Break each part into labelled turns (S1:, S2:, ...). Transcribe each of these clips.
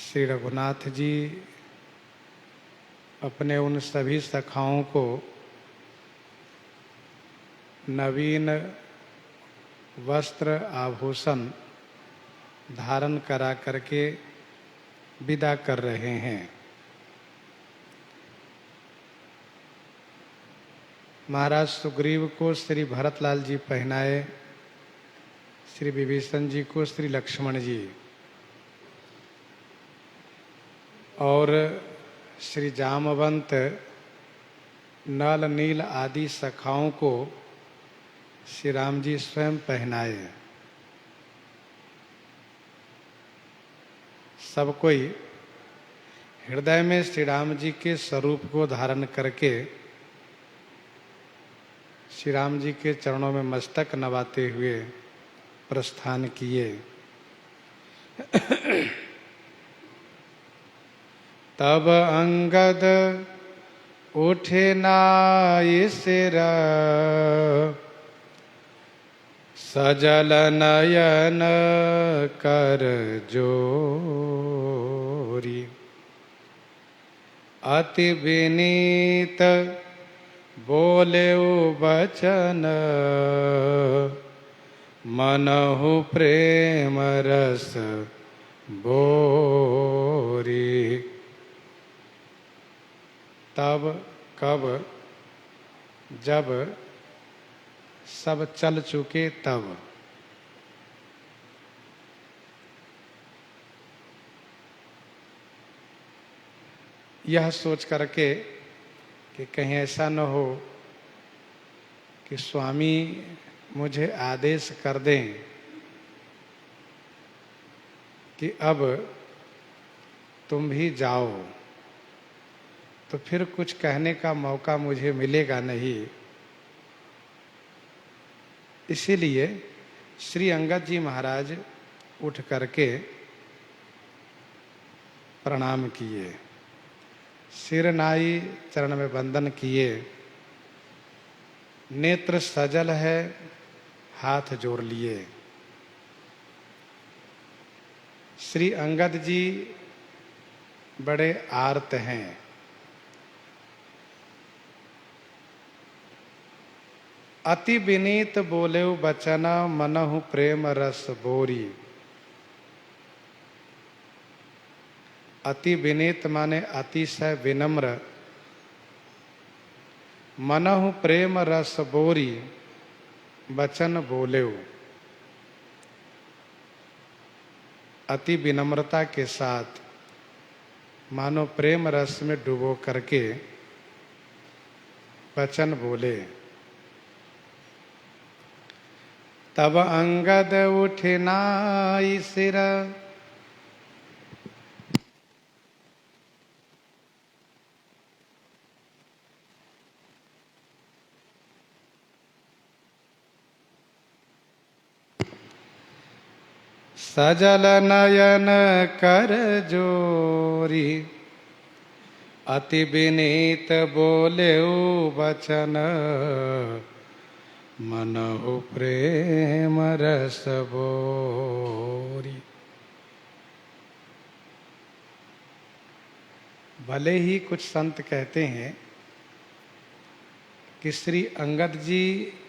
S1: श्री रघुनाथ जी अपने उन सभी सखाओं को नवीन वस्त्र आभूषण धारण करा करके विदा कर रहे हैं। महाराज सुग्रीव को श्री भरतलाल जी पहनाए, श्री विभीषण जी को श्री लक्ष्मण जी और श्री जामवंत, नल, नील आदि सखाओं को श्री राम जी स्वयं पहनाए। सब कोई हृदय में श्री राम जी के स्वरूप को धारण करके श्री राम जी के चरणों में मस्तक नवाते हुए प्रस्थान किए। तब अंगद उठे नाई सिर, सजल नयन कर जोरी। अति विनीत बोले बचन, मनहु प्रेम रस बोरी। तब कब जब सब चल चुके तब यह सोच करके कि कहीं ऐसा न हो कि स्वामी मुझे आदेश कर दें कि अब तुम भी जाओ, तो फिर कुछ कहने का मौका मुझे मिलेगा नहीं। इसीलिए श्री अंगद जी महाराज उठ करके प्रणाम किए, सिर नाई चरण में वंदन किए। नेत्र सजल है, हाथ जोड़ लिए। श्री अंगद जी बड़े आर्त हैं। अति विनीत बोलेउ बचन, मनहु प्रेम रस बोरी। अति विनीत माने अतिशय विनम्र, मनहु प्रेम रस बोरी वचन बोलेउ। अति विनम्रता के साथ मानो प्रेम रस में डुबो करके वचन बोले। तब अंगद उठे नाई सिर, सजल नयन कर जोरी। अति विनीत बोलेउ बचन, मनहु प्रेम रस बोरी। भले ही कुछ संत कहते हैं कि श्री अंगद जी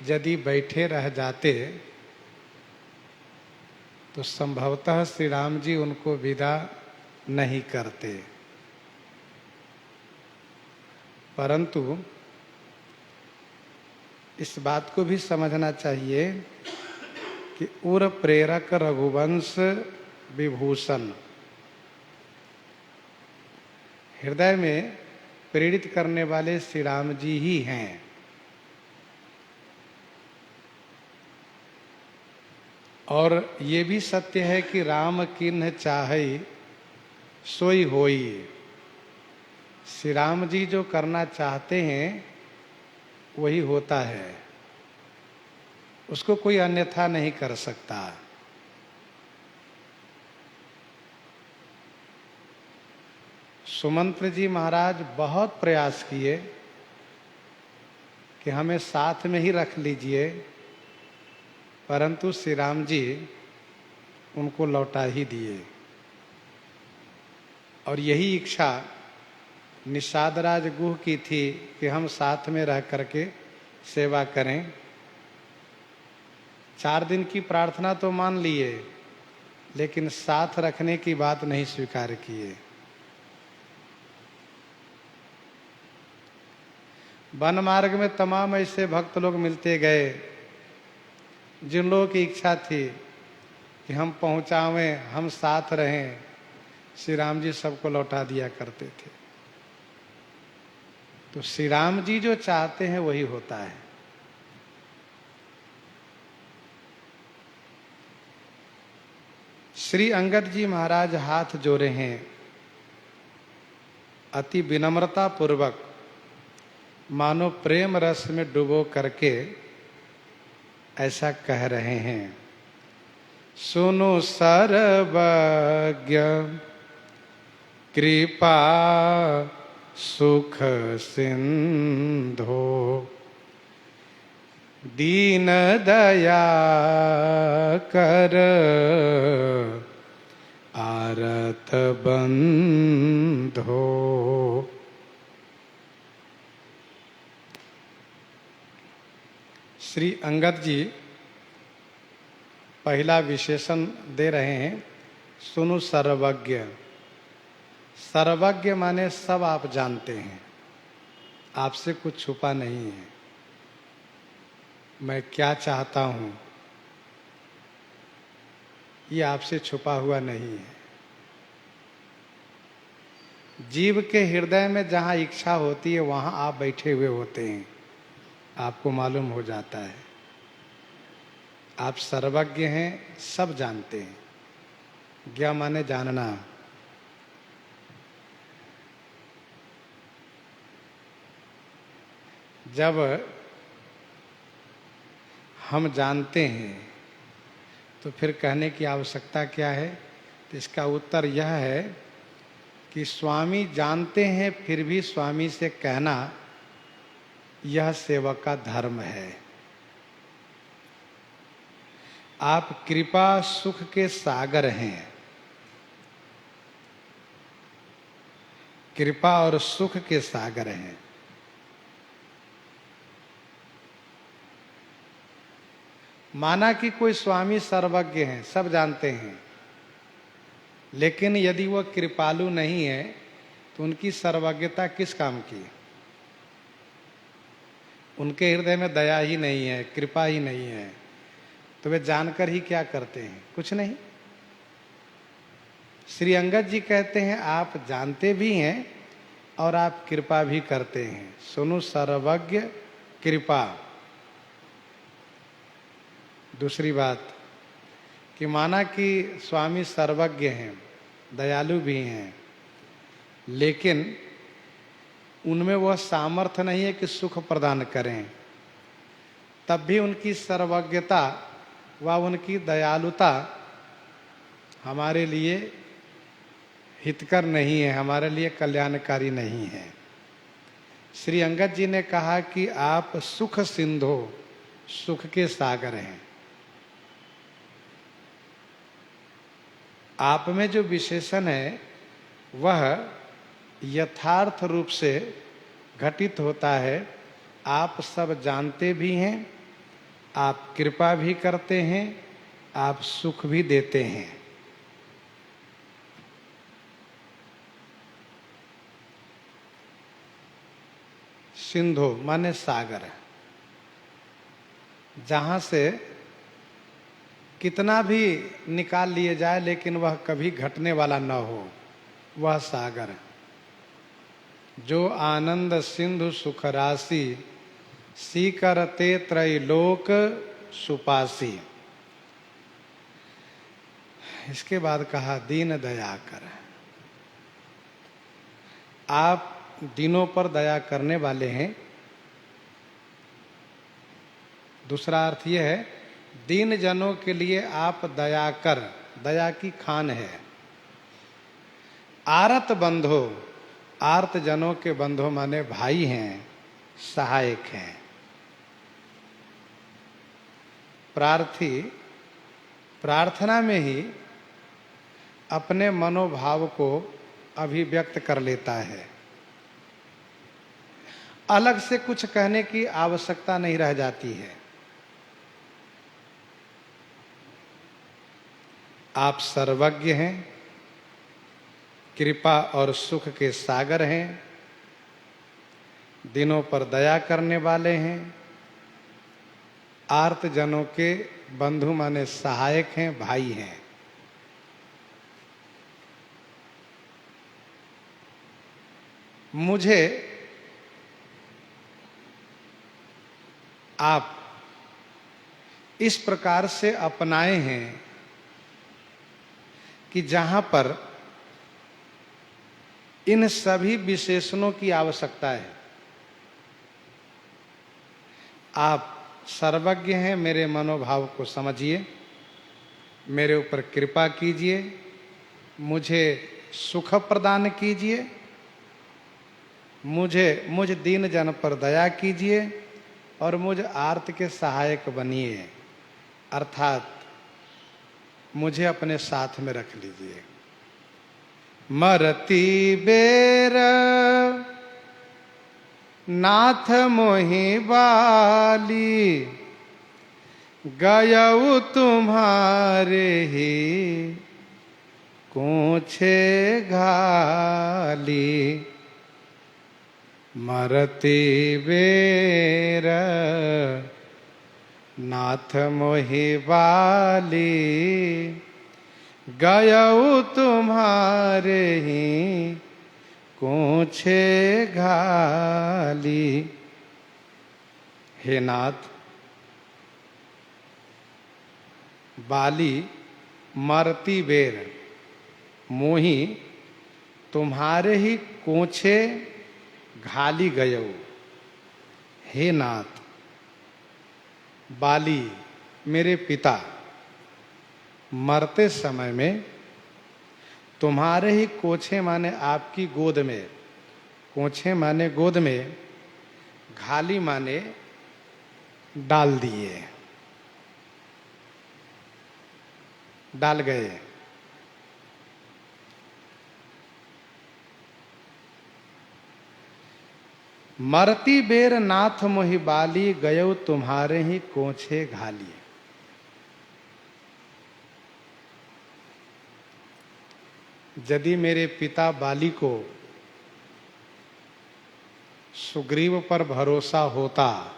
S1: यदि बैठे रह जाते तो संभवतः श्री राम जी उनको विदा नहीं करते, परंतु इस बात को भी समझना चाहिए कि उर प्रेरक रघुवंश विभूषण, हृदय में प्रेरित करने वाले श्री राम जी ही हैं। और ये भी सत्य है कि राम किन्ह चाहै सोई होई। श्री राम जी जो करना चाहते हैं वही होता है, उसको कोई अन्यथा नहीं कर सकता। सुमंत्र जी महाराज बहुत प्रयास किए कि हमें साथ में ही रख लीजिए, परंतु श्री राम जी उनको लौटा ही दिए। और यही इच्छा निषाद राज गुह की थी कि हम साथ में रह करके सेवा करें। 4 दिन की प्रार्थना तो मान लिए, लेकिन साथ रखने की बात नहीं स्वीकार किए। वन मार्ग में तमाम ऐसे भक्त लोग मिलते गए जिन लोगों की इच्छा थी कि हम पहुंचावें, हम साथ रहें। श्री राम जी सबको लौटा दिया करते थे। तो श्री राम जी जो चाहते हैं वही होता है। श्री अंगद जी महाराज हाथ जोड़े हैं, अति विनम्रता पूर्वक मानो प्रेम रस में डुबो करके ऐसा कह रहे हैं। सुनो सर्वज्ञ कृपा सुख सिंधो, दीन दया कर आरत बंधो। श्री अंगद जी पहला विशेषण दे रहे हैं, सुनो सर्वज्ञ। सर्वज्ञ माने सब आप जानते हैं, आपसे कुछ छुपा नहीं है। मैं क्या चाहता हूं ये आपसे छुपा हुआ नहीं है। जीव के हृदय में जहां इच्छा होती है वहां आप बैठे हुए होते हैं, आपको मालूम हो जाता है। आप सर्वज्ञ हैं, सब जानते हैं। ज्ञा माने जानना। जब हम जानते हैं तो फिर कहने की आवश्यकता क्या है? तो इसका उत्तर यह है कि स्वामी जानते हैं फिर भी स्वामी से कहना यह सेवक का धर्म है। आप कृपा सुख के सागर हैं। कृपा और सुख के सागर हैं। माना कि कोई स्वामी सर्वज्ञ हैं, सब जानते हैं, लेकिन यदि वह कृपालु नहीं है तो उनकी सर्वज्ञता किस काम की? उनके हृदय में दया ही नहीं है, कृपा ही नहीं है, तो वे जानकर ही क्या करते हैं? कुछ नहीं। श्री अंगद जी कहते हैं आप जानते भी हैं और आप कृपा भी करते हैं। सुनो सर्वज्ञ कृपा। दूसरी बात कि माना कि स्वामी सर्वज्ञ हैं, दयालु भी हैं, लेकिन उनमें वह सामर्थ्य नहीं है कि सुख प्रदान करें, तब भी उनकी सर्वज्ञता व उनकी दयालुता हमारे लिए हितकर नहीं है, हमारे लिए कल्याणकारी नहीं है। श्री अंगद जी ने कहा कि आप सुख सिंधो, सुख के सागर हैं। आप में जो विशेषण है वह यथार्थ रूप से घटित होता है। आप सब जानते भी हैं, आप कृपा भी करते हैं, आप सुख भी देते हैं। सिंधु माने सागर, जहां से कितना भी निकाल लिए जाए लेकिन वह कभी घटने वाला न हो, वह सागर। जो आनंद सिंधु सुख राशि, सीकरते त्रैलोक सुपासी। इसके बाद कहा दीन दया कर। आप दीनों पर दया करने वाले हैं। दूसरा अर्थ यह है, दीन जनों के लिए आप दया कर, दया की खान है। आरत बंधो, आर्त जनों के बंधो माने भाई हैं, सहायक हैं। प्रार्थी प्रार्थना में ही अपने मनोभाव को अभिव्यक्त कर लेता है। अलग से कुछ कहने की आवश्यकता नहीं रह जाती है। आप सर्वज्ञ हैं, कृपा और सुख के सागर हैं, दिनों पर दया करने वाले हैं, आर्त जनों के बंधु माने सहायक हैं, भाई हैं। मुझे आप इस प्रकार से अपनाए हैं कि जहां पर इन सभी विशेषणों की आवश्यकता है। आप सर्वज्ञ हैं, मेरे मनोभाव को समझिए, मेरे ऊपर कृपा कीजिए, मुझे सुख प्रदान कीजिए, मुझ दीन जन पर दया कीजिए और मुझ आर्त के सहायक बनिए, अर्थात मुझे अपने साथ में रख लीजिए। मरती बेर नाथ मोहि बाली, गयऊ तुम्हारे ही कोछे घाली। मरती बेर नाथ मोहि बाली, गयऊ तुम्हारे ही कोछे घाली। हे नाथ, बाली मरती बेर मोही तुम्हारे ही कोछे घाली गयऊ। हे नाथ, बाली मेरे पिता मरते समय में तुम्हारे ही कोछे माने आपकी गोद में, कोछे माने गोद में, घाली माने डाल दिए, डाल गए। मरती बेर नाथ मोहि बाली, गयऊ तुम्हारे ही कोछे घाली। यदि मेरे पिता बाली को सुग्रीव पर भरोसा होता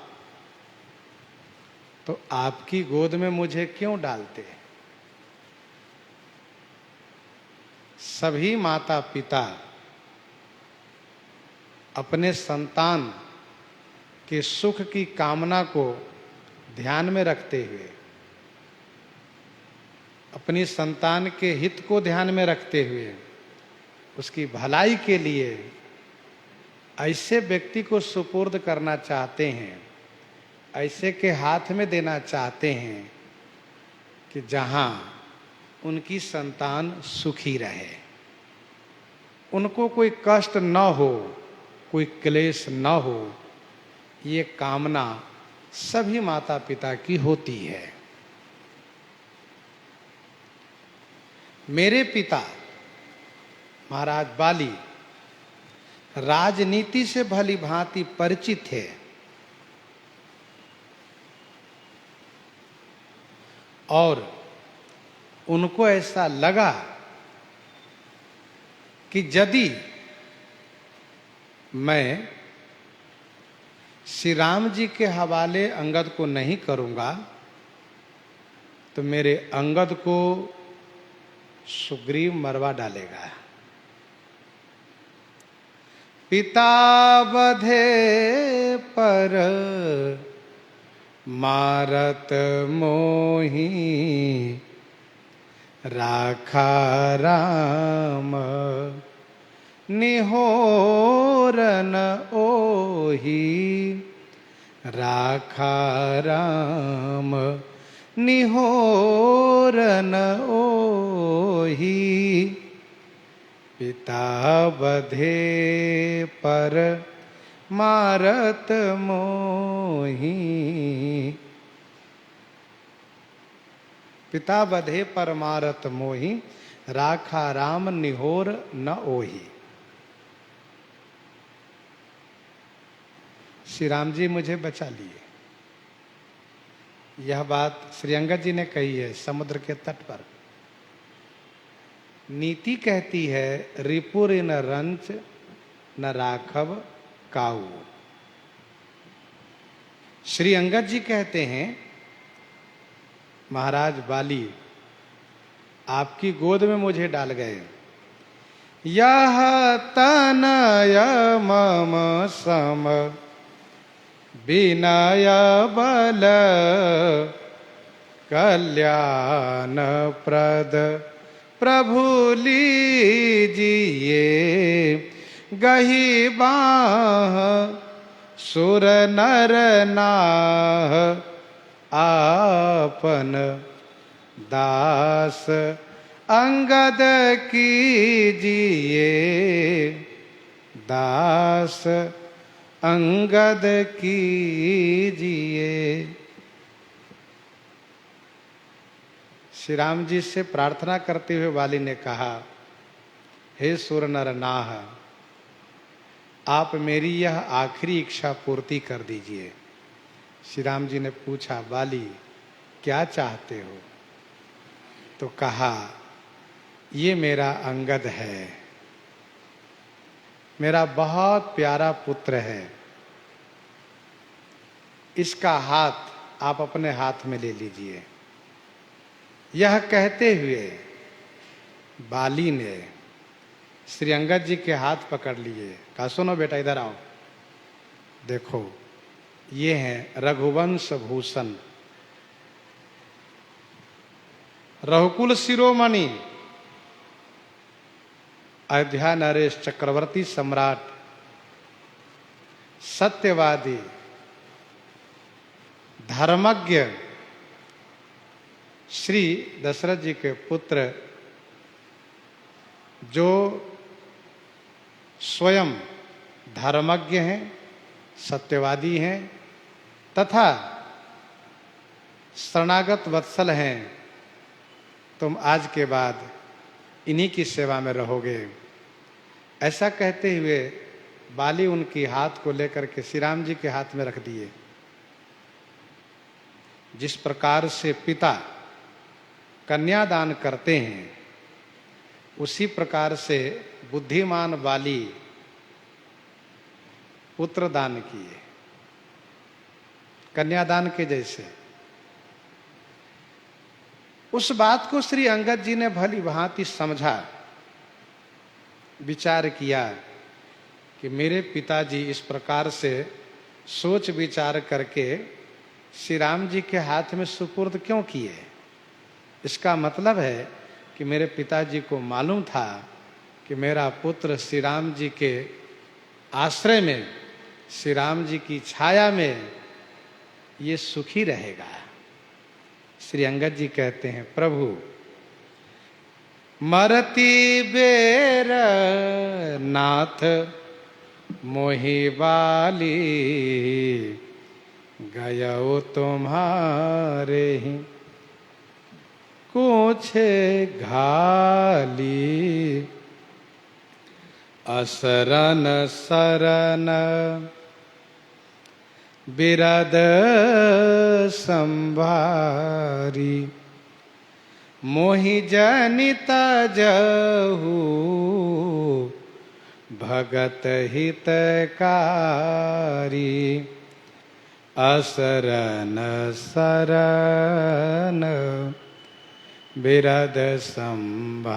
S1: तो आपकी गोद में मुझे क्यों डालते? सभी माता पिता अपने संतान के सुख की कामना को ध्यान में रखते हुए, अपनी संतान के हित को ध्यान में रखते हुए, उसकी भलाई के लिए ऐसे व्यक्ति को सुपुर्द करना चाहते हैं, ऐसे के हाथ में देना चाहते हैं कि जहां उनकी संतान सुखी रहे, उनको कोई कष्ट न हो, कोई क्लेश न हो। ये कामना सभी माता पिता की होती है। मेरे पिता महाराज बाली राजनीति से भली भांति परिचित थे और उनको ऐसा लगा कि यदि मैं श्री राम जी के हवाले अंगद को नहीं करूंगा तो मेरे अंगद को सुग्रीव मरवा डालेगा। पिता बधे पर मारत मोही, राखा राम निहोरन ओही। राखा राम निहोरन ओही। पिता बधे पर मारत मोही। पिता बधे परमारत मोहि, राखा राम निहोर न ओहि। श्री राम जी मुझे बचा लिए। यह बात श्री अंगद जी ने कही है समुद्र के तट पर। नीति कहती है रिपुर न रंच न राघव काऊ। श्री अंगद जी कहते हैं महाराज बाली आपकी गोद में मुझे डाल गए। यह तनय मम सम विनय बल कल्याण प्रद प्रभु लीजिए गही बाह सुर नर नाह आपन दास अंगद कीजिए दास अंगद कीजिए। श्री राम जी से प्रार्थना करते हुए वाली ने कहा हे सुर नर नाह आप मेरी यह आखिरी इच्छा पूर्ति कर दीजिए। श्री राम जी ने पूछा बाली क्या चाहते हो? तो कहा ये मेरा अंगद है, मेरा बहुत प्यारा पुत्र है, इसका हाथ आप अपने हाथ में ले लीजिए। यह कहते हुए बाली ने श्री अंगद जी के हाथ पकड़ लिए। कहा सुनो बेटा इधर आओ, देखो ये हैं रघुवंश भूषण रघुकुल शिरोमणि अयोध्या नरेश चक्रवर्ती सम्राट सत्यवादी धर्मज्ञ श्री दशरथ जी के पुत्र जो स्वयं धर्मज्ञ हैं सत्यवादी हैं तथा शरणागत वत्सल हैं। तुम आज के बाद इन्हीं की सेवा में रहोगे। ऐसा कहते हुए बाली उनकी हाथ को लेकर के श्री राम जी के हाथ में रख दिए। जिस प्रकार से पिता कन्यादान करते हैं उसी प्रकार से बुद्धिमान बाली पुत्र दान किए, कन्यादान के जैसे। उस बात को श्री अंगद जी ने भली भांति समझा, विचार किया कि मेरे पिताजी इस प्रकार से सोच विचार करके श्री राम जी के हाथ में सुपुर्द क्यों किए। इसका मतलब है कि मेरे पिताजी को मालूम था कि मेरा पुत्र श्री राम जी के आश्रय में श्री राम जी की छाया में ये सुखी रहेगा। श्री अंगद जी कहते हैं प्रभु मरती बेर नाथ मोहि बाली गयो तुम्हारे ही कुछे घाली असरन सरन बिरद संभारी मोहि जनित जहू भगत हितकारी असरन सरन बिरद संभारी।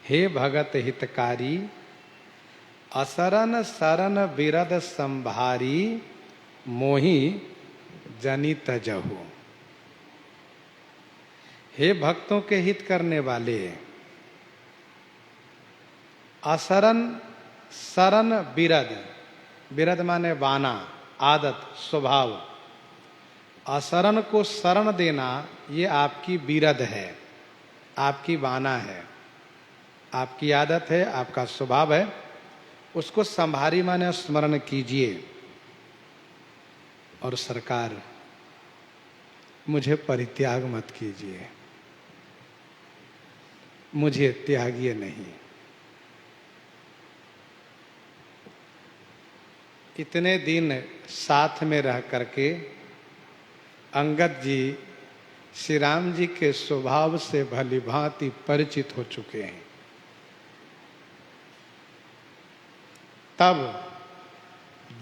S1: हे भगत हितकारी असरन सरन बिरद संभारी मोहि जनित जहु। हे भक्तों के हित करने वाले असरन सरन बिरद, बिरद माने वाना आदत स्वभाव, असरन को शरण देना ये आपकी बिरद है, आपकी वाना है, आपकी आदत है, आपका स्वभाव है। उसको संभारी माने स्मरण कीजिए। और सरकार मुझे परित्याग मत कीजिए, मुझे त्यागिए नहीं। इतने दिन साथ में रह करके अंगद जी श्री राम जी के स्वभाव से भली भांति परिचित हो चुके हैं। तब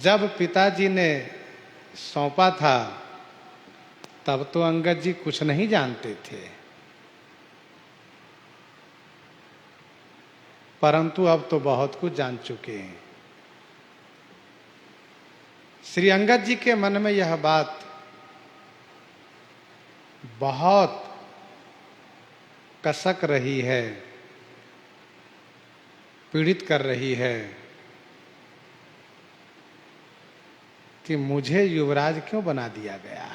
S1: जब पिताजी ने सौंपा था तब तो अंगद जी कुछ नहीं जानते थे, परंतु अब तो बहुत कुछ जान चुके हैं। श्री अंगद जी के मन में यह बात बहुत कसक रही है, पीड़ित कर रही है कि मुझे युवराज क्यों बना दिया गया।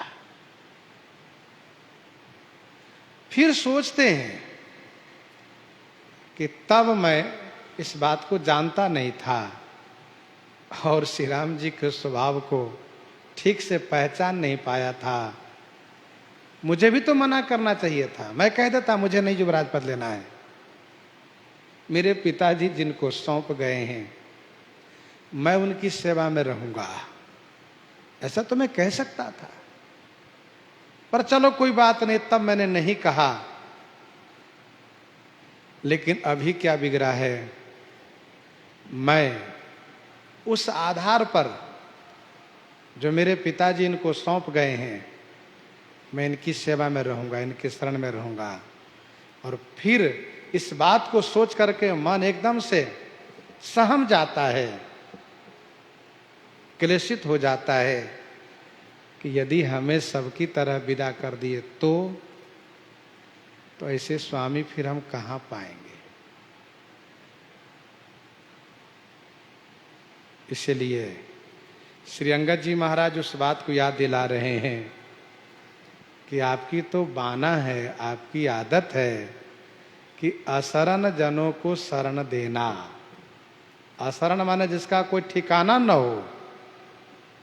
S1: फिर सोचते हैं कि तब मैं इस बात को जानता नहीं था और श्री राम जी के स्वभाव को ठीक से पहचान नहीं पाया था। मुझे भी तो मना करना चाहिए था, मैं कह देता मुझे नहीं युवराज पद लेना है। मेरे पिताजी जिनको सौंप गए हैं मैं उनकी सेवा में रहूंगा, ऐसा तो मैं कह सकता था। पर चलो कोई बात नहीं, तब मैंने नहीं कहा। लेकिन अभी क्या बिगड़ा है, मैं उस आधार पर जो मेरे पिताजी इनको सौंप गए हैं मैं इनकी सेवा में रहूंगा, इनके शरण में रहूंगा। और फिर इस बात को सोच करके मन एकदम से सहम जाता है, क्लेशित हो जाता है कि यदि हमें सबकी तरह विदा कर दिए तो ऐसे स्वामी फिर हम कहाँ पाएंगे। इसलिए श्री अंगद जी महाराज उस बात को याद दिला रहे हैं कि आपकी तो बाना है, आपकी आदत है कि अशरण जनों को शरण देना। अशरण माने जिसका कोई ठिकाना न हो,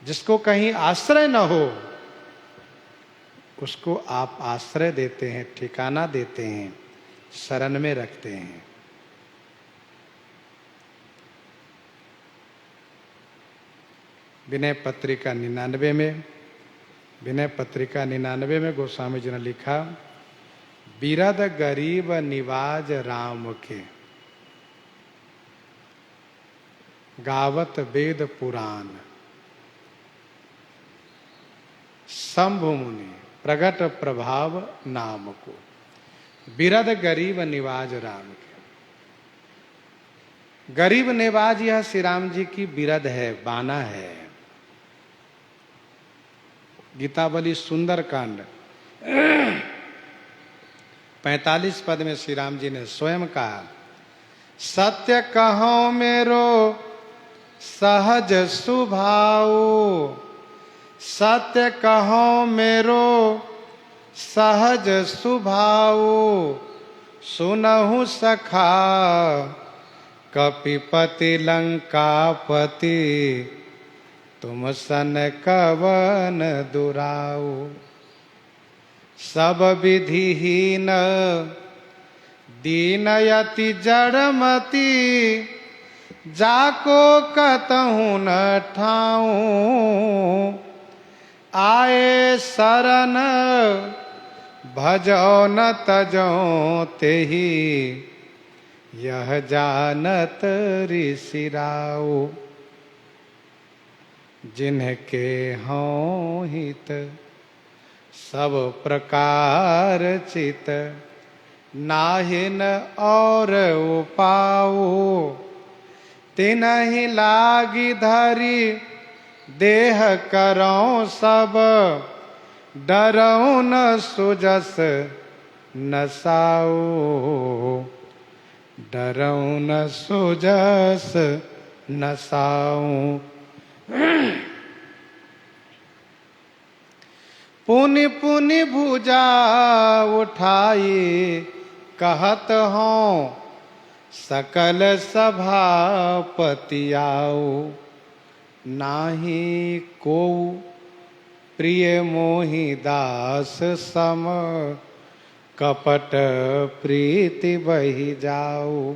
S1: जिसको कहीं आश्रय न हो, उसको आप आश्रय देते हैं, ठिकाना देते हैं, शरण में रखते हैं। विनय पत्रिका 99 में, विनय पत्रिका 99 में गोस्वामी जी ने लिखा, बिरद गरीब निवाज राम के, गावत वेद पुराण, शंभु मुनि प्रगट प्रभाव नाम को। बिरद गरीब निवाज राम के, गरीब निवाज यह श्री राम जी की बिरद है, बाना है। गीतावली सुंदर कांड 45 पद में श्री राम जी ने स्वयं कहा, सत्य कहो मेरो सहज सुभाव, सत्य कहो मेरो सहज सुभाव, सुनहु सखा कपिपति लंकापति, तुम सन कवन दुराऊ। सब विधिहीन दीनयति जड़मति, जाको कतहु न ठाऊं, आए शरण भजो न तजो तेहि, यह जानत ऋषि राऊ। जिनके हों हित सब प्रकार चित, नाहिन और उपाऊ, तिनहि लागी धरी देह करो सब, डरऊ न सुजस नसाऊ, डरऊ न सुजस नसाऊ। पुनि पुनि भुजा उठाई कहत हों, सकल सभापति आओ, नाही को प्रिय मोहि दास सम, कपट प्रीति बहि जाऊ।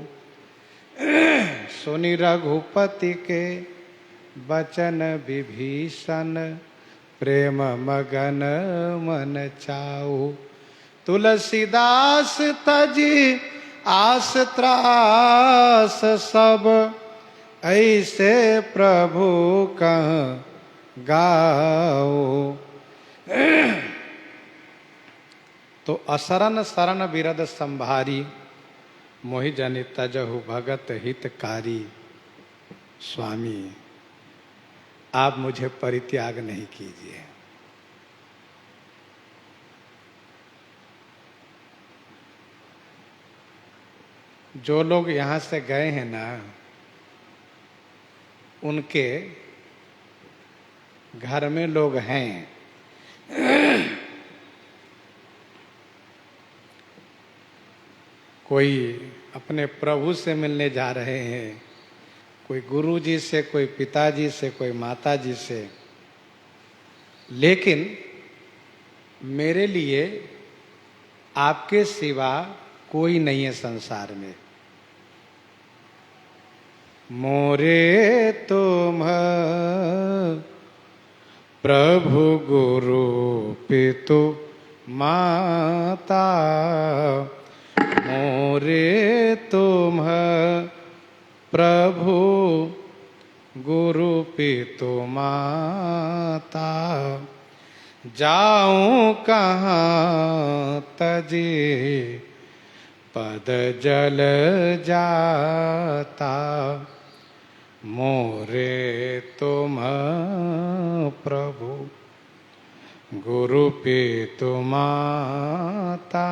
S1: सुनि रघुपति के बचन विभीषण, प्रेम मगन मन चाऊ। तुलसीदास तजी आस त्रास सब, ऐसे प्रभु कह गाओ। तो असरन शरण बिरद संभारी, मोहि जनि तजहु भगत हितकारी। स्वामी आप मुझे परित्याग नहीं कीजिए। जो लोग यहां से गए हैं ना, उनके घर में लोग हैं। कोई अपने प्रभु से मिलने जा रहे हैं, कोई गुरुजी से, कोई पिताजी से, कोई माताजी से। लेकिन मेरे लिए आपके सिवा कोई नहीं है संसार में। मोरे तुम प्रभु गुरु पितु माता, मोरे तुम प्रभु गुरु पितु माता। जाऊं कहाँ तजी पद जल जाता, मोरे तुम प्रभु गुरु पितु माता।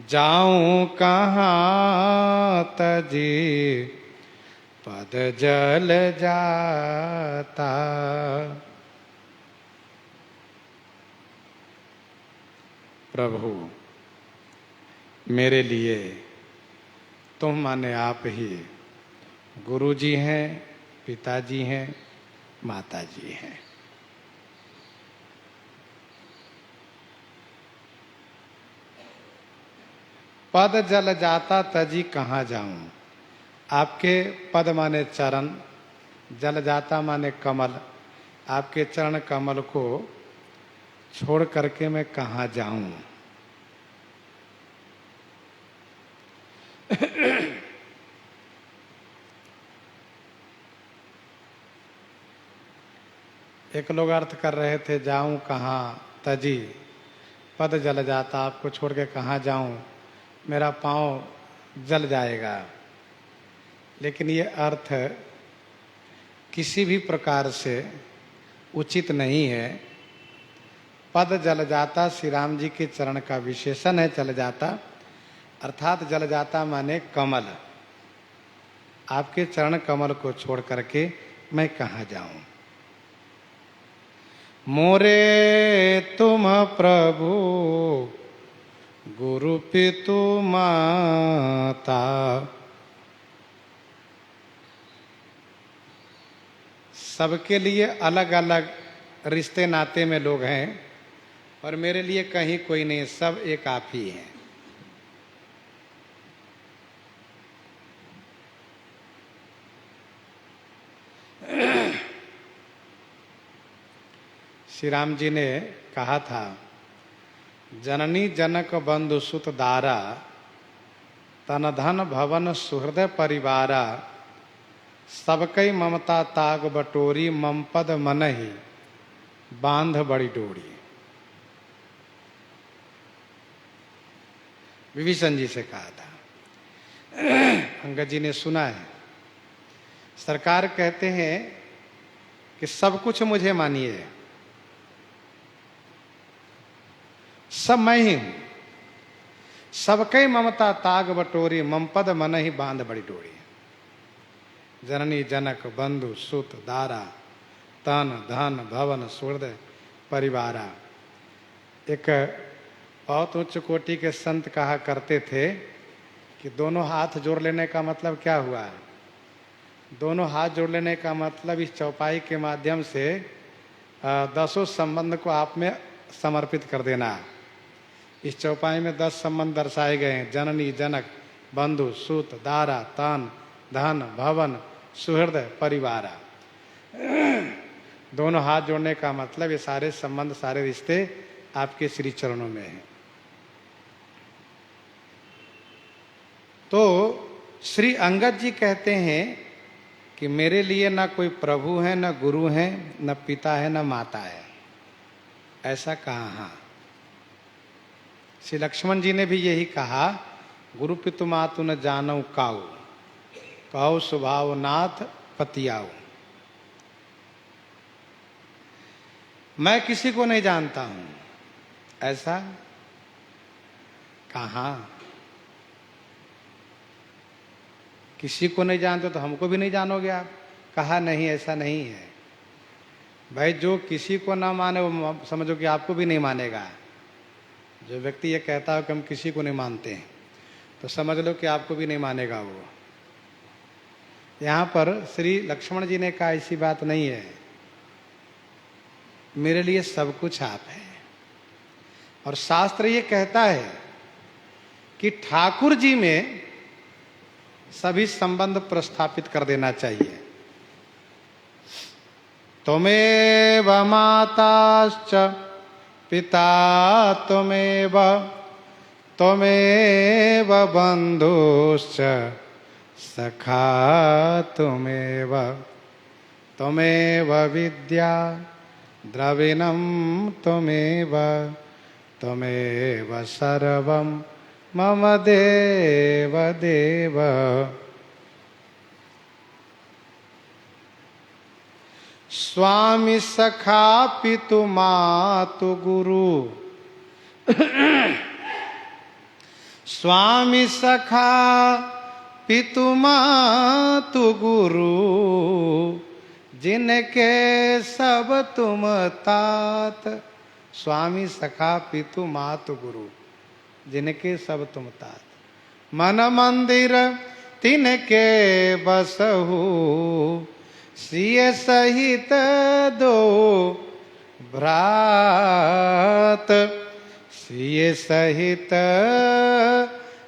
S1: जाऊं कहाँ तजी पद जल जाता। प्रभु मेरे लिए तुम माने आप ही गुरुजी हैं, पिताजी हैं, माताजी हैं। पद जल जाता तजी कहाँ जाऊं। आपके पद माने चरण, जल जाता माने कमल। आपके चरण कमल को छोड़ करके मैं कहाँ जाऊं। एक लोग अर्थ कर रहे थे, जाऊं कहाँ तजी पद जल जाता। आपको छोड़ के कहाँ जाऊं, मेरा पांव जल जाएगा। लेकिन ये अर्थ किसी भी प्रकार से उचित नहीं है। पद जल जाता श्री राम जी के चरण का विशेषण है। जल जाता अर्थात जल जाता माने कमल। आपके चरण कमल को छोड़ करके मैं कहाँ जाऊं। मोरे तुम प्रभु गुरु पितु माता। सबके लिए अलग अलग रिश्ते नाते में लोग हैं, और मेरे लिए कहीं कोई नहीं, सब एक आप ही हैं। श्री राम जी ने कहा था, जननी जनक बंधु सुत दारा, तन धन भवन सुहृदय परिवारा। सबकई ममता ताग बटोरी, मम पद मनहि बांध बड़ी डोरी। विभीषण जी से कहा था। अंगद जी ने सुना है। सरकार कहते हैं कि सब कुछ मुझे मानिए, सब मैं ही हूं। सबकई ममता ताग बटोरी, मम पद मनहि बांध बड़ी डोरी। जननी जनक बंधु सुत दारा, तन धन भवन सुहृदय परिवारा। एक बहुत उच्च कोटि के संत कहा करते थे कि दोनों हाथ जोड़ लेने का मतलब क्या हुआ है। दोनों हाथ जोड़ लेने का मतलब इस चौपाई के माध्यम से 10 संबंध को आप में समर्पित कर देना। इस चौपाई में 10 संबंध दर्शाए गए हैं। जननी, जनक, बंधु, सूत, दारा, तन, धन, भवन, सुहृदय, परिवार। दोनों हाथ जोड़ने का मतलब ये सारे संबंध, सारे रिश्ते आपके श्री चरणों में हैं। तो श्री अंगद जी कहते हैं कि मेरे लिए न कोई प्रभु है, न गुरु है, न पिता है, न माता है। ऐसा कहा। श्री लक्ष्मण जी ने भी यही कहा, गुरु पितु मातु न जानऊ काऊ, कहो स्वभाव नाथ पतियाऊ। मैं किसी को नहीं जानता हूं। ऐसा कहा? किसी को नहीं जानते तो हमको भी नहीं जानोगे आप? कहा नहीं, ऐसा नहीं है भाई। जो किसी को ना माने वो समझो कि आपको भी नहीं मानेगा। जो व्यक्ति ये कहता है कि हम किसी को नहीं मानते हैं, तो समझ लो कि आपको भी नहीं मानेगा वो। यहाँ पर श्री लक्ष्मण जी ने कहा ऐसी बात नहीं है, मेरे लिए सब कुछ आप है। और शास्त्र ये कहता है कि ठाकुर जी में सभी संबंध प्रस्थापित कर देना चाहिए। त्वमेव माताश्च पिता त्वमेव, त्वमेव बंधुश्च सखा त्वमेव, त्वमेव विद्या द्रविणं त्वमेव, त्वमेव सर्वं मम देव देव। स्वामी सखा पितु मातु गुरु, स्वामी सखा पितु मातु गुरु, जिनके सब तुम तात। स्वामी सखा पितु मातु गुरु, जिनके सब तुम तात। मन मंदिर तिनके बसहु, सिय सहित दो भ्रात, सिय सहित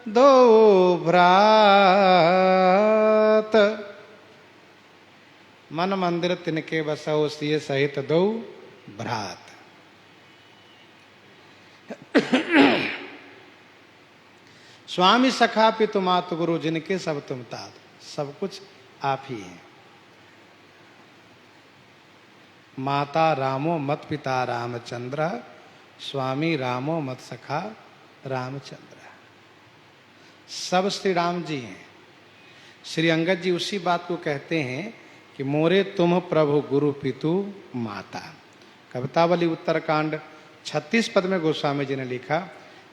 S1: दो भ्रात। मन मंदिर तिनके बसहु, सिय सहित दो भ्रात। स्वामी सखा पितु मातु गुरु, जिनके सब तुम तात। सब कुछ आप ही हैं। माता रामो मत पिता रामचंद्र, स्वामी रामो मत सखा रामचंद्र। सब श्री राम जी हैं। श्री अंगद जी उसी बात को कहते हैं कि मोरे तुम प्रभु गुरु पितु माता। कवितावली उत्तरकांड 36 पद में गोस्वामी जी ने लिखा,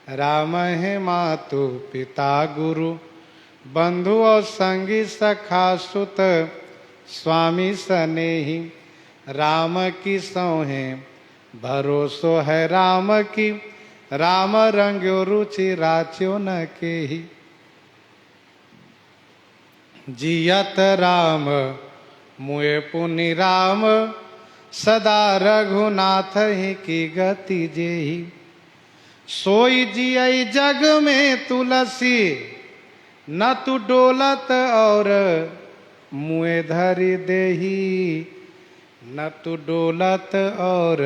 S1: राम है मातु पिता गुरु, बंधु और संगी सखा सुत, स्वामी स्नेही राम की सौहे, भरोसो है राम की, राम रंग्यो रुचि राच्यो न केही। जियत राम मुए पुनि राम, सदा रघुनाथ ही की गति जेही। सोई जियई जग में तुलसी, न तू डोलत और मुए धरि देही, न तू डोलत और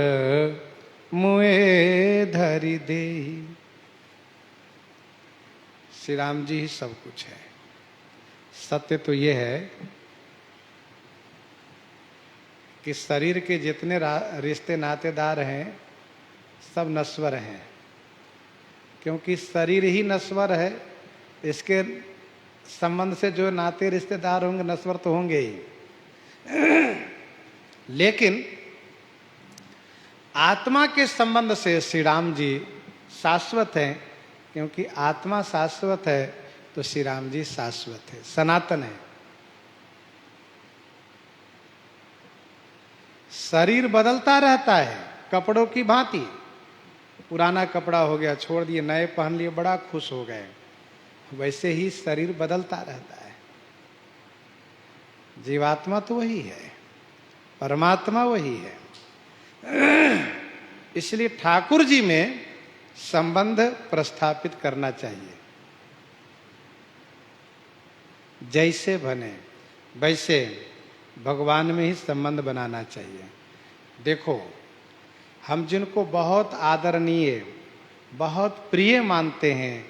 S1: मुए धरि देही। श्री राम जी ही सब कुछ है। सत्य तो ये है कि शरीर के जितने रिश्ते नातेदार हैं सब नश्वर हैं, क्योंकि शरीर ही नश्वर है। इसके संबंध से जो नाते रिश्तेदार होंगे नश्वर तो होंगे ही, लेकिन आत्मा के संबंध से श्री राम जी शाश्वत हैं। क्योंकि आत्मा शाश्वत है तो श्री राम जी शाश्वत है, सनातन है। शरीर बदलता रहता है कपड़ों की भांति। पुराना कपड़ा हो गया, छोड़ दिए, नए पहन लिए, बड़ा खुश हो गए। वैसे ही शरीर बदलता रहता है। जीवात्मा तो वही है, परमात्मा वही है। इसलिए ठाकुर जी में संबंध प्रस्थापित करना चाहिए। जैसे बने वैसे भगवान में ही संबंध बनाना चाहिए। देखो, हम जिनको बहुत आदरणीय, बहुत प्रिय मानते हैं,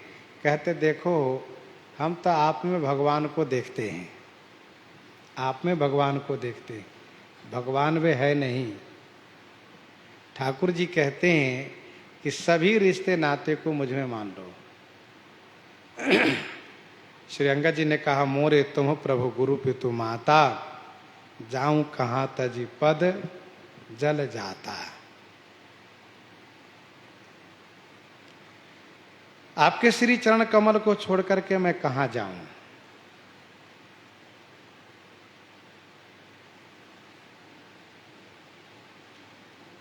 S1: कहते देखो हम तो आप में भगवान को देखते हैं, आप में भगवान को देखते हैं, भगवान वे है नहीं। ठाकुर जी कहते हैं कि सभी रिश्ते नाते को मुझ में मान लो। श्री अंगद जी ने कहा, मोरे तुम प्रभु गुरु पितु माता, जाऊं कहां तजी पद जल जाता। आपके श्री चरण कमल को छोड़ करके मैं कहां जाऊं।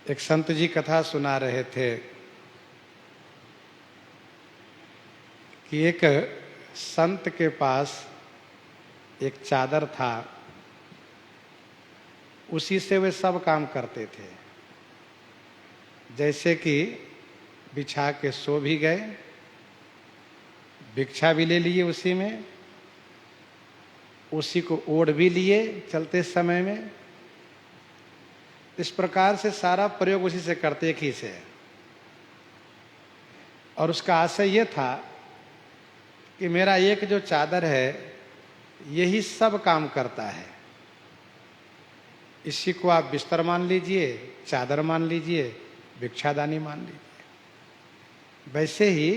S1: एक संत जी कथा सुना रहे थे कि एक संत के पास एक चादर था, उसी से वे सब काम करते थे। जैसे कि बिछा के सो भी गए, भिक्षा भी ले लिए उसी में, उसी को ओढ़ भी लिए चलते समय में। इस प्रकार से सारा प्रयोग उसी से करते, एक ही से। और उसका आशय ये था कि मेरा एक जो चादर है यही सब काम करता है, इसी को आप बिस्तर मान लीजिए, चादर मान लीजिए, भिक्षादानी मान लीजिए। वैसे ही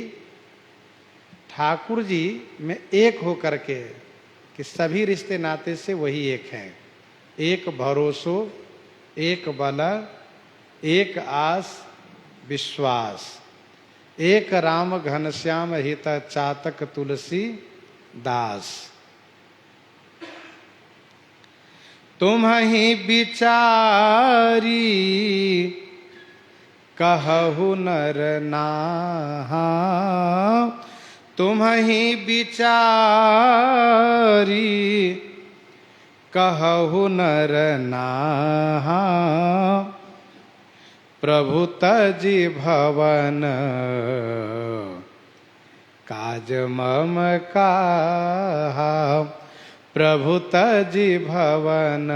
S1: ठाकुर जी में एक हो करके कि सभी रिश्ते नाते से वही एक है। एक भरोसो, एक बल, एक आस विश्वास, एक राम घनश्याम हित चातक तुलसी दास। तुम ही बिचारी कहु नर नाहा, तुम ही बिचारी कहु नर नाहा, प्रभु तजि भवन काज मम काहा, प्रभु तजि भवन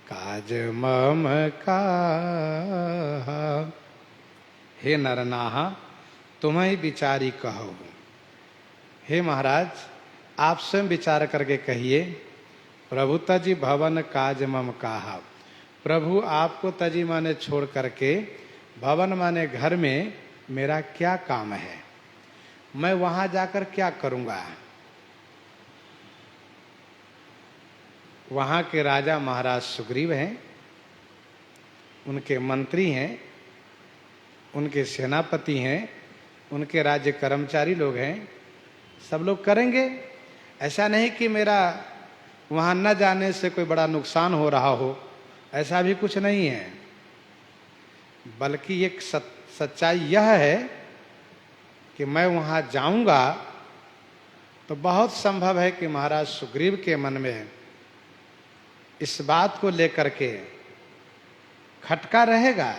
S1: काज मम काहा। हे नरनाहा, तुम्हें विचारी कहो। हे महाराज, आप स्वयं विचार करके कहिए, प्रभु तजि भवन काज मम काहा। प्रभु आपको तजी माने छोड़ करके भवन माने घर में मेरा क्या काम है, मैं वहां जाकर क्या करूंगा। वहां के राजा महाराज सुग्रीव हैं, उनके मंत्री हैं, उनके सेनापति हैं, उनके राज्य कर्मचारी लोग हैं, सब लोग करेंगे। ऐसा नहीं कि मेरा वहां न जाने से कोई बड़ा नुकसान हो रहा हो, ऐसा भी कुछ नहीं है। बल्कि एक सच्चाई यह है कि मैं वहां जाऊंगा तो बहुत संभव है कि महाराज सुग्रीव के मन में इस बात को लेकर के खटका रहेगा।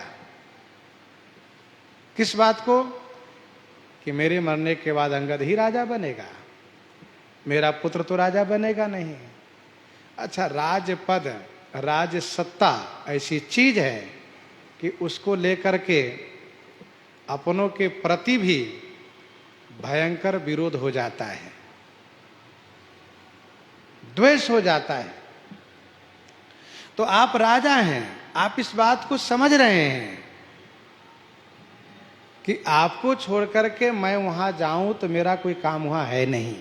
S1: किस बात को? कि मेरे मरने के बाद अंगद ही राजा बनेगा, मेरा पुत्र तो राजा बनेगा नहीं। अच्छा, राजपद, राज सत्ता ऐसी चीज है कि उसको लेकर के अपनों के प्रति भी भयंकर विरोध हो जाता है, द्वेष हो जाता है। तो आप राजा हैं, आप इस बात को समझ रहे हैं कि आपको छोड़ करके मैं वहां जाऊं तो मेरा कोई काम वहां है नहीं,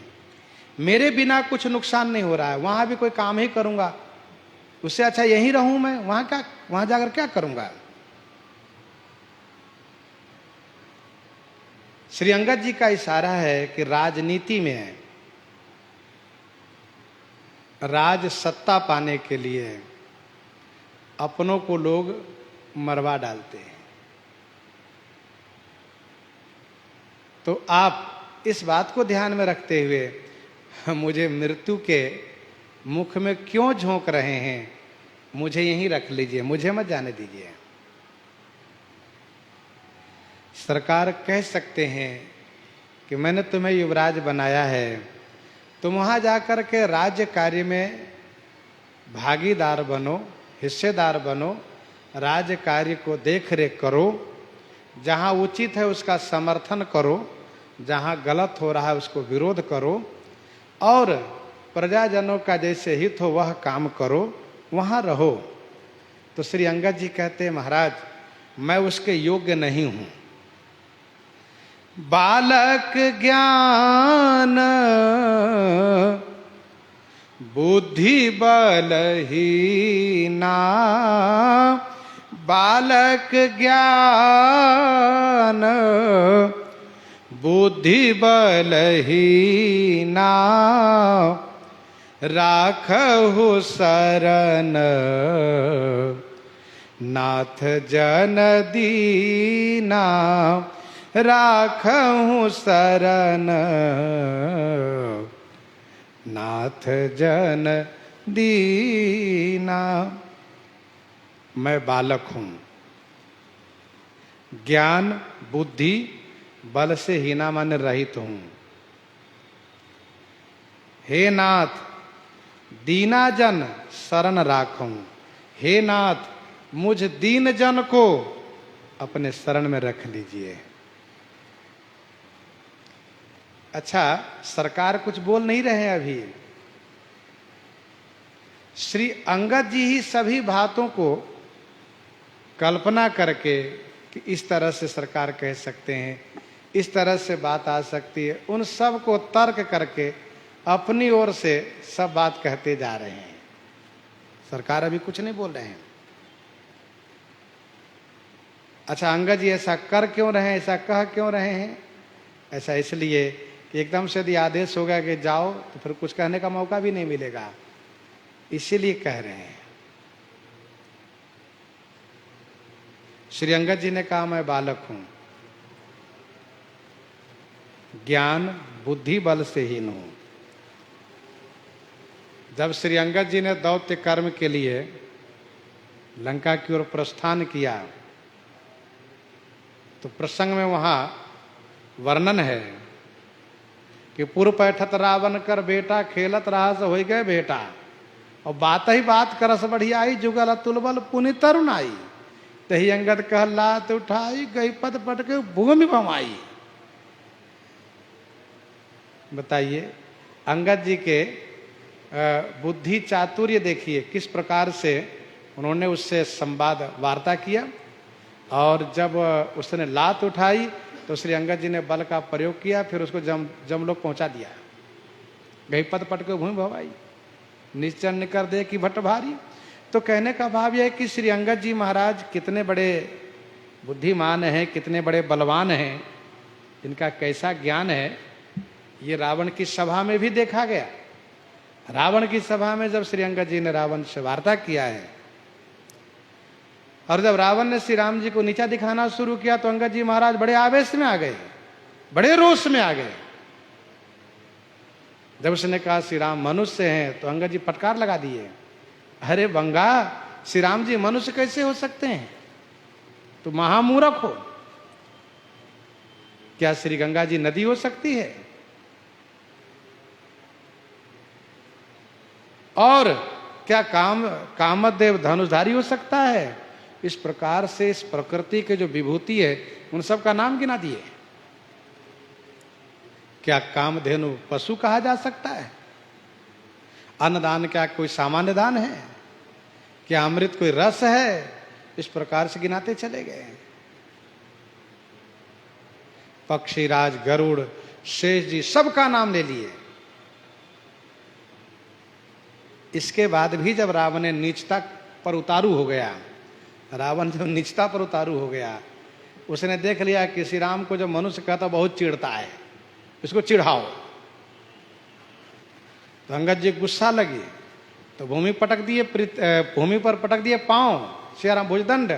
S1: मेरे बिना कुछ नुकसान नहीं हो रहा है, वहां भी कोई काम ही करूंगा, उससे अच्छा यहीं रहूं मैं, वहां जाकर क्या करूंगा। श्री अंगद जी का इशारा है कि राजनीति में राज सत्ता पाने के लिए अपनों को लोग मरवा डालते हैं। तो आप इस बात को ध्यान में रखते हुए मुझे मृत्यु के मुख में क्यों झोंक रहे हैं, मुझे यहीं रख लीजिए, मुझे मत जाने दीजिए। सरकार कह सकते हैं कि मैंने तुम्हें युवराज बनाया है, तुम वहां जाकर के राज्य कार्य में भागीदार बनो, हिस्सेदार बनो, राज्य कार्य को देख रेख करो, जहां उचित है उसका समर्थन करो, जहां गलत हो रहा है उसको विरोध करो, और प्रजाजनों का जैसे हित हो वह काम करो, वहां रहो। तो श्री अंगद जी कहते हैं, महाराज मैं उसके योग्य नहीं हूं। बालक ज्ञान बुद्धि बलहीना, बालक ज्ञान बुद्धि बलहीना, राखहु शरण नाथ जन दीना, राखहु शरण नाथ जन दीना। मैं बालक हूं, ज्ञान बुद्धि बल से हीना माने रहित हूं। हे नाथ दीना जन शरण राखूं, हे नाथ मुझ दीन जन को अपने शरण में रख लीजिए। अच्छा, सरकार कुछ बोल नहीं रहे हैं अभी। श्री अंगद जी ही सभी बातों को कल्पना करके कि इस तरह से सरकार कह सकते हैं, इस तरह से बात आ सकती है, उन सब को तर्क करके अपनी ओर से सब बात कहते जा रहे हैं। सरकार अभी कुछ नहीं बोल रहे हैं। अच्छा, अंगद जी ऐसा कर क्यों रहे हैं, ऐसा कह क्यों रहे हैं? ऐसा इसलिए कि एकदम से यदि आदेश होगा कि जाओ तो फिर कुछ कहने का मौका भी नहीं मिलेगा, इसीलिए कह रहे हैं। श्री अंगद जी ने कहा, मैं बालक हूं, ज्ञान बुद्धि बल से हीन हूं। जब श्री अंगद जी ने दौत्य कर्म के लिए लंका की ओर प्रस्थान किया तो प्रसंग में वहां वर्णन है कि पूर्व पैठत रावण कर बेटा, खेलत रहा से हो गए बेटा, और बात ही बात करस बढ़ियाई, जुगल अतुल बल पुनि तरुण आई, तही अंगद कह लात उठाई, गई पद पटके भूमि भमाई। बताइए, अंगद जी के बुद्धि चातुर्य देखिए, किस प्रकार से उन्होंने उससे संवाद वार्ता किया। और जब उसने लात उठाई तो श्री अंगद जी ने बल का प्रयोग किया, फिर उसको जमलोक पहुंचा दिया। गई पद पटके भूमि भवाई, निश्चर निकर दे कि भट्ट भारी। तो कहने का भाव यह है कि श्री अंगद जी महाराज कितने बड़े बुद्धिमान हैं, कितने बड़े बलवान हैं, इनका कैसा ज्ञान है, ये रावण की सभा में भी देखा गया। रावण की सभा में जब श्री अंगद जी ने रावण से वार्ता किया है, और जब रावण ने श्री राम जी को नीचा दिखाना शुरू किया तो अंगद जी महाराज बड़े आवेश में आ गए, बड़े रोष में आ गए। जब उसने कहा श्री राम मनुष्य हैं तो अंगद जी फटकार लगा दिए, अरे बंगा, श्री राम जी मनुष्य कैसे हो सकते हैं, तो महामूर्ख हो। क्या श्री गंगा जी नदी हो सकती है? और क्या कामदेव धनुषधारी हो सकता है? इस प्रकार से इस प्रकृति के जो विभूति है उन सब का नाम गिना दिए। क्या कामधेनु पशु कहा जा सकता है? अन्नदान क्या कोई सामान्य दान है? क्या अमृत कोई रस है? इस प्रकार से गिनाते चले गए। पक्षीराज, गरुड़, शेष जी सबका नाम ले लिए। इसके बाद भी जब रावण ने नीचता पर उतारू हो गया, रावण जब नीचता पर उतारू हो गया, उसने देख लिया कि श्री राम को जब मनुष्य कहता बहुत चिढ़ता है, इसको चिढ़ाओ। तो अंगद जी गुस्सा लगी तो भूमि पर पटक दिए पांव, श्री राम भुजदंड,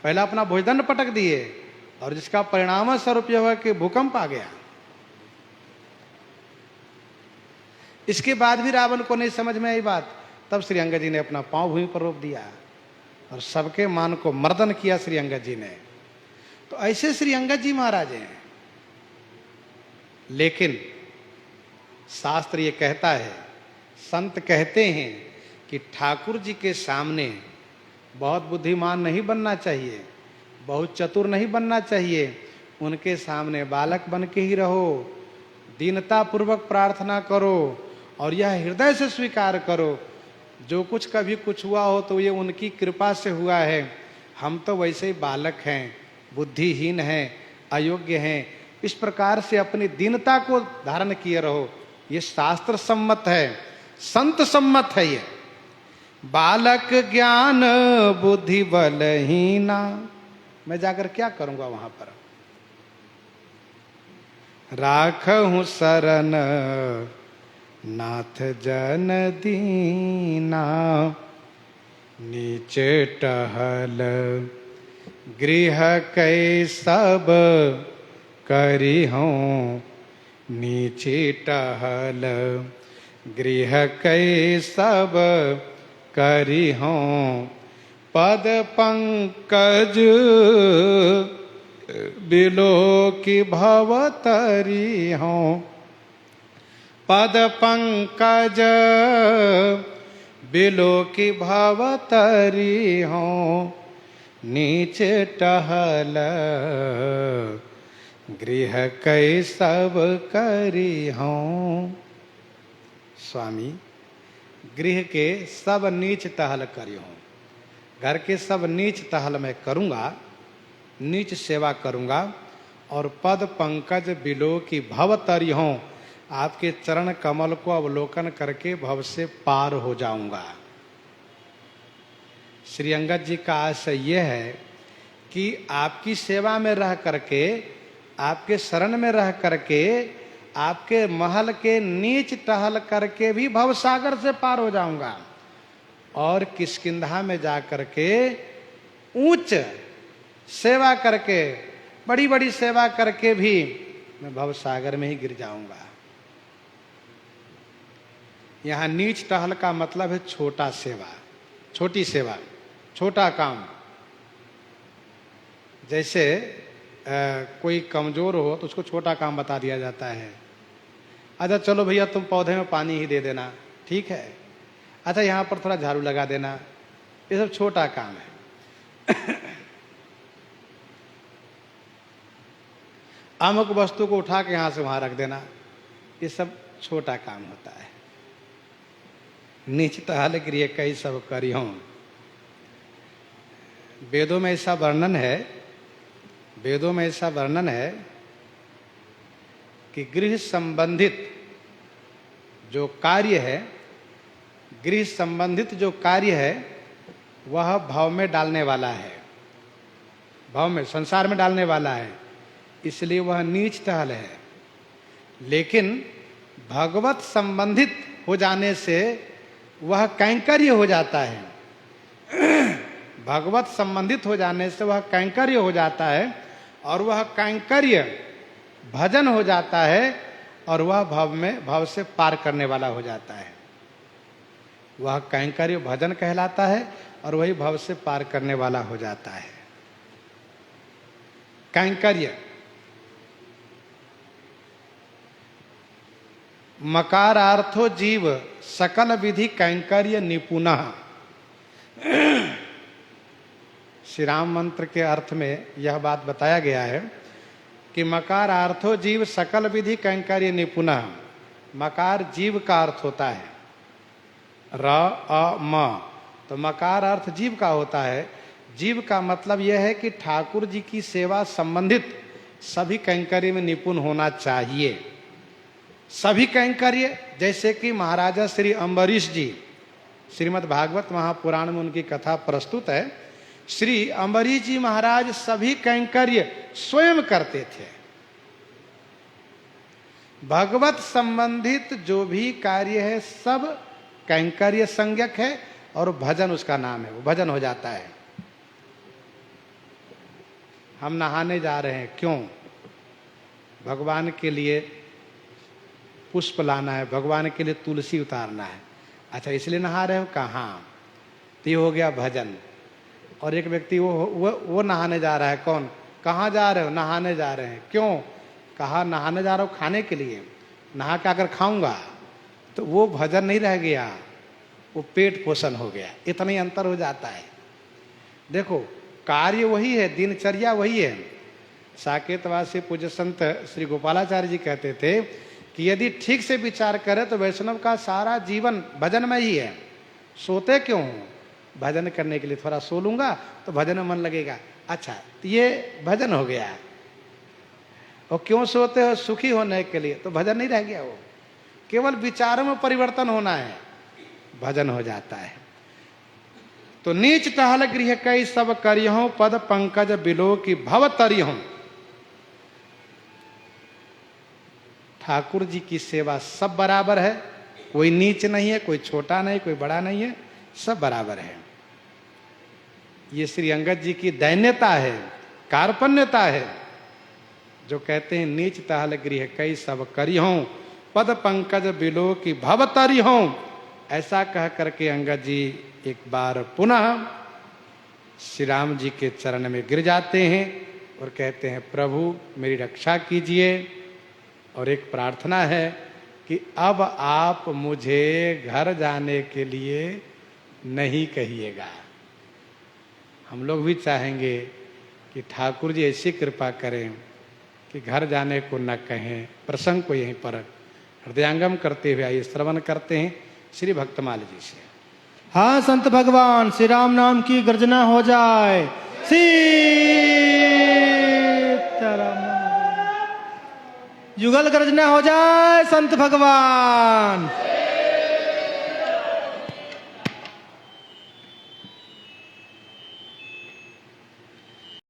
S1: पहला अपना भुजदंड पटक दिए, और जिसका परिणाम स्वरूप यह हुआ कि भूकंप आ गया। इसके बाद भी रावण को नहीं समझ में आई बात। तब श्री अंगद जी ने अपना पांव भूमि पर रोप दिया और सबके मान को मर्दन किया श्री अंगद जी ने। तो ऐसे श्री अंगद जी महाराज हैं। लेकिन शास्त्र ये कहता है, संत कहते हैं कि ठाकुर जी के सामने बहुत बुद्धिमान नहीं बनना चाहिए, बहुत चतुर नहीं बनना चाहिए। उनके सामने बालक बन के ही रहो, दीनता पूर्वक प्रार्थना करो और यह हृदय से स्वीकार करो, जो कुछ कभी कुछ हुआ हो तो ये उनकी कृपा से हुआ है। हम तो वैसे ही बालक हैं, बुद्धिहीन हैं, अयोग्य हैं। इस प्रकार से अपनी दीनता को धारण किए रहो। ये शास्त्र सम्मत है, संत सम्मत है। ये बालक ज्ञान बुद्धि बलहीना, मैं जाकर क्या करूंगा वहां पर? राखहूं शरण नाथ जन दीना, नीचे टहल गृह कै सब करी हूँ, नीचे टहल गृह कै सब करी हूँ, पद पंकज बिलो की भवतरी हूँ, पद पंकज बिलो की भवतरी हूँ, नीचे टहल गृह कै सब करी हूँ। स्वामी, गृह के सब नीच टहल करी हूँ, घर के सब नीच टहल मैं करूँगा, नीच सेवा करूँगा और पद पंकज बिलो की भवतरी हूँ, आपके चरण कमल को अवलोकन करके भव से पार हो जाऊंगा। श्री अंगद जी का आशय यह है कि आपकी सेवा में रह करके, आपके शरण में रह करके, आपके महल के नीच टहल करके भी भव सागर से पार हो जाऊंगा और किष्किंधा में जा करके ऊंच सेवा करके, बड़ी बड़ी सेवा करके भी मैं भव सागर में ही गिर जाऊंगा। यहाँ नीच टहल का मतलब है छोटा सेवा, छोटी सेवा, छोटा काम। जैसे कोई कमजोर हो तो उसको छोटा काम बता दिया जाता है। अच्छा चलो भैया तुम पौधे में पानी ही दे देना, ठीक है। अच्छा यहाँ पर थोड़ा झाड़ू लगा देना, ये सब छोटा काम है। अमुक वस्तु को उठा के यहाँ से वहाँ रख देना, ये सब छोटा काम होता है। नीच टहल गृह कै सब करी हूँ। वेदों में ऐसा वर्णन है, वेदों में ऐसा वर्णन है कि गृह संबंधित जो कार्य है, गृह संबंधित जो कार्य है वह भाव में डालने वाला है, भाव में, संसार में डालने वाला है, इसलिए वह नीच टहल है। लेकिन भगवत संबंधित हो जाने से वह कैंकर्य हो जाता है। भगवत संबंधित हो जाने से वह कैंकर्य हो जाता है और वह कैंकर्य भजन हो जाता है और वह भव में, भव से पार करने वाला हो जाता है। वह कैंकर्य भजन कहलाता है और वही भव से पार करने वाला हो जाता है। कैंकर्य, मकारार्थो जीव सकल विधि कैंकर्य निपुणः। श्री राम मंत्र के अर्थ में यह बात बताया गया है कि मकारार्थो जीव सकल विधि कैंकर्य निपुणः। मकार जीव का अर्थ होता है, र अ म, तो मकार अर्थ जीव का होता है। जीव का मतलब यह है कि ठाकुर जी की सेवा संबंधित सभी कैंकर्य में निपुण होना चाहिए। सभी कैंकर्य, जैसे कि महाराजा श्री अम्बरीश जी, श्रीमद् भागवत महापुराण में उनकी कथा प्रस्तुत है। श्री अम्बरीश जी महाराज सभी कैंकर्य स्वयं करते थे। भगवत संबंधित जो भी कार्य है सब कैंकर्य संज्ञक है और भजन उसका नाम है, वो भजन हो जाता है। हम नहाने जा रहे हैं, क्यों? भगवान के लिए पुष्प लाना है, भगवान के लिए तुलसी उतारना है। अच्छा इसलिए नहा रहे हो, कहाँ? तो ये हो गया भजन। और एक व्यक्ति वो नहाने जा रहा है, कौन? कहाँ जा रहे हो? नहाने जा रहे हैं। क्यों? कहा नहाने जा रहा हूँ खाने के लिए, नहा के आकर खाऊंगा। तो वो भजन नहीं रह गया, वो पेट पोषण हो गया। इतना ही अंतर हो जाता है। देखो कार्य वही है, दिनचर्या वही है। साकेतवासी पूज्य संत श्री गोपालाचार्य जी कहते थे कि यदि ठीक से विचार करें तो वैष्णव का सारा जीवन भजन में ही है। सोते क्यों हो? भजन करने के लिए। थोड़ा सो लूंगा तो भजन में मन लगेगा। अच्छा तो ये भजन हो गया। और क्यों सोते हो? सुखी होने के लिए। तो भजन नहीं रह गया, वो केवल विचारों में परिवर्तन होना है, भजन हो जाता है। तो नीच टहल गृह कई सब करियों, पद पंकज बिलो की भव तरियों। ठाकुर जी की सेवा सब बराबर है, कोई नीच नहीं है, कोई छोटा नहीं, कोई बड़ा नहीं है, सब बराबर है। ये श्री अंगद जी की दैन्यता है, कार्पण्यता है, जो कहते हैं नीच टहल गृह कई सब करियों, पद पंकज बिलो की भव तरियों। ऐसा कह करके अंगद जी एक बार पुनः श्री राम जी के चरण में गिर जाते हैं और कहते हैं प्रभु मेरी रक्षा कीजिए। और एक प्रार्थना है कि अब आप मुझे घर जाने के लिए नहीं कहिएगा। हम लोग भी चाहेंगे कि ठाकुर जी ऐसी कृपा करें कि घर जाने को न कहें। प्रसंग को यहीं पर हृदयांगम करते हुए आइए श्रवण करते हैं श्री भक्तमाल जी से।
S2: हाँ संत भगवान श्री राम नाम की गर्जना हो जाए। सीताराम युगल गर्जना हो जाए संत भगवान।